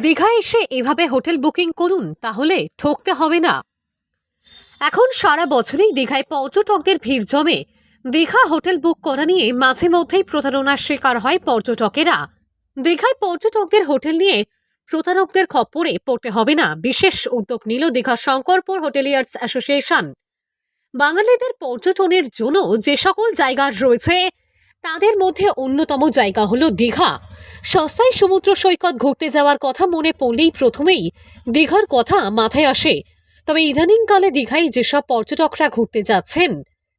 দীঘায় এসে এভাবে হোটেল বুকিং করুন, তাহলে ঠকতে হবে না। এখন সারা বছরই দীঘায় পর্যটকদের ভিড় জমে। দীঘা হোটেল বুক করা নিয়ে মাঝে মধ্যেই প্রতারণার শিকার হয় পর্যটকেরা। দীঘায় পর্যটকদের হোটেল নিয়ে প্রতারকদের খপ্পরে পড়তে হবে না, বিশেষ উদ্যোগ নিল দীঘা শঙ্করপুর হোটেলিয়ার্স অ্যাসোসিয়েশন। বাঙালিদের পর্যটনের জন্য যে সকল জায়গা রয়েছে তাদের মধ্যে অন্যতম জায়গা হলো দীঘা। সস্তায় সমুদ্র সৈকত ঘুরতে যাওয়ার কথা মনে পড়লেই প্রথমেই দীঘার কথা মাথায় আসে। তবে ইদানিংকালে দীঘায় যেসব পর্যটকরা ঘুরতে যাচ্ছেন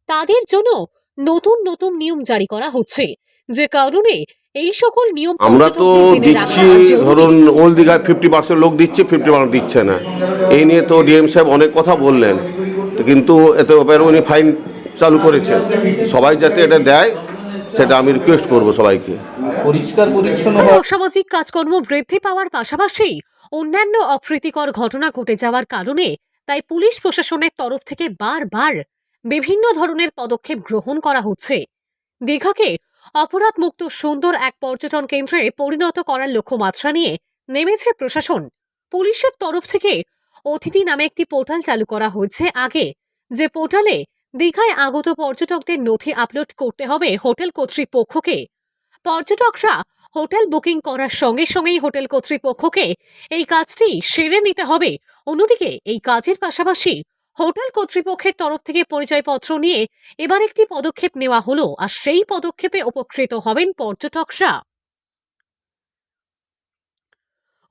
তাদের জন্য নতুন নতুন নিয়ম জারি করা হচ্ছে, যে কারণে এই সকল নিয়ম আমরা তো পর্যটকদের জেনে দিচ্ছি, রাখা জরুরি। ধরুন ওল্ড দীঘায় 50% লোক দিচ্ছে, 50% দিচ্ছে না। এই নিয়ে তো ডিএম সাহেব অনেক কথা বললেন, তো কিন্তু এতে ব্যাপারে উনি ফাইন চালু করেছেন। সবাই যাতে এটা দেয় সেটা আমি রিকোয়েস্ট করব সবাইকে। পরিষ্কার পরিচ্ছন্ন অসামাজিক কাজকর্ম বৃদ্ধি পাওয়ার পাশাপাশি অন্যান্য অপ্রীতিকর ঘটনা ঘটে যাওয়ার কারণে তাই পুলিশ প্রশাসনের তরফ থেকে বারবার বিভিন্ন ধরনের পদক্ষেপ গ্রহণ করা হচ্ছে। দীঘাকে অপরাধমুক্ত সুন্দর এক পর্যটন কেন্দ্রে পরিণত করার লক্ষ্যমাত্রা নিয়ে নেমেছে প্রশাসন। পুলিশের তরফ থেকে অতিথি নামে একটি পোর্টাল চালু করা হয়েছে আগে, যে পোর্টালে দীঘায় আগত পর্যটকদের নথি আপলোড করতে হবে হোটেল কর্তৃপক্ষকে। পর্যটকরা হোটেল বুকিং করার সঙ্গে সঙ্গেই হোটেল কর্তৃপক্ষকে এই কাজটি সেরে নিতে হবে। অন্যদিকে এই কাজের পাশাপাশি হোটেল কর্তৃপক্ষের তরফ থেকে পরিচয়পত্র নিয়ে এবার একটি পদক্ষেপ নেওয়া হলো, আর সেই পদক্ষেপে উপকৃত হবেন পর্যটকরা।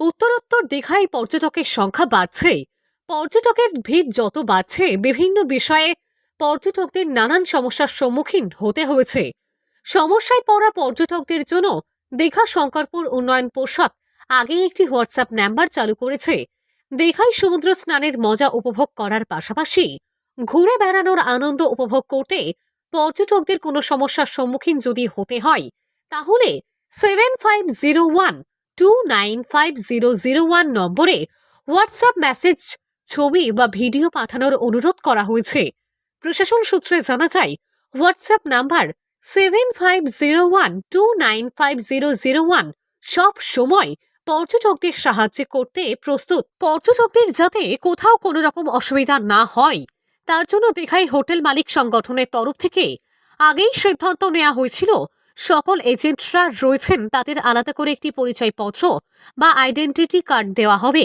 উত্তরোত্তর দীঘায় পর্যটকের সংখ্যা বাড়ছে। পর্যটকের ভিড় যত বাড়ছে, বিভিন্ন বিষয়ে পর্যটকদের নানান সমস্যার সম্মুখীন হতে হয়েছে। সমস্যায় পড়া পর্যটকদের জন্য দীঘা শঙ্করপুর উন্নয়ন পর্ষদ আগে একটি হোয়াটসঅ্যাপ নাম্বার চালু করেছে। দীঘায় সমুদ্র স্নানের মজা উপভোগ করার পাশাপাশি ঘুরে বেড়ানোর আনন্দ উপভোগ করতে পর্যটকদের কোনো সমস্যার সম্মুখীন যদি হতে হয়, তাহলে 7501295001 নম্বরে হোয়াটসঅ্যাপ মেসেজ, ছবি বা ভিডিও পাঠানোর অনুরোধ করা হয়েছে। প্রশাসন সূত্রে জানা যায়, হোয়াটসঅ্যাপ নাম্বার 7501295001 সব সময় পর্যটকদের সাহায্য করতে প্রস্তুত। পর্যটকদের যাতে কোথাও কোনো রকম অসুবিধা না হয় তার জন্য দীঘায় হোটেল মালিক সংগঠনের তরফ থেকে আগেই সিদ্ধান্ত নেওয়া হয়েছিল, সকল এজেন্টরা রয়েছেন তাদের আলাদা করে একটি পরিচয়পত্র বা আইডেন্টিটি কার্ড দেওয়া হবে।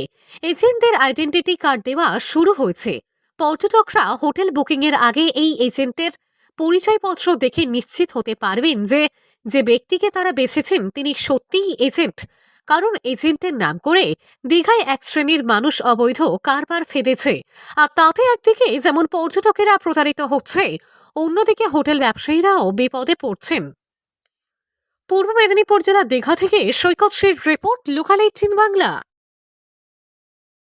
এজেন্টদের আইডেন্টিটি কার্ড দেওয়া শুরু হয়েছে। পর্যটকরা হোটেল বুকিং এর আগে এই এজেন্টের পরিচয়পত্র দেখে নিশ্চিত হতে পারবেন যে যে ব্যক্তিকে তারা বেছেছেন তিনি সত্যিই এজেন্ট। কারণ এজেন্টের নাম করে দীঘায় এক শ্রেণীর মানুষ অবৈধ কারবার ফেদেছে, আর তাতে একদিকে যেমন পর্যটকেরা প্রতারিত হচ্ছে, অন্যদিকে হোটেল ব্যবসায়ীরাও বিপদে পড়ছেন। পূর্ব মেদিনীপুর জেলা দীঘা থেকে সৈকত শ্রীর রিপোর্ট, লোকাল 18 বাংলা।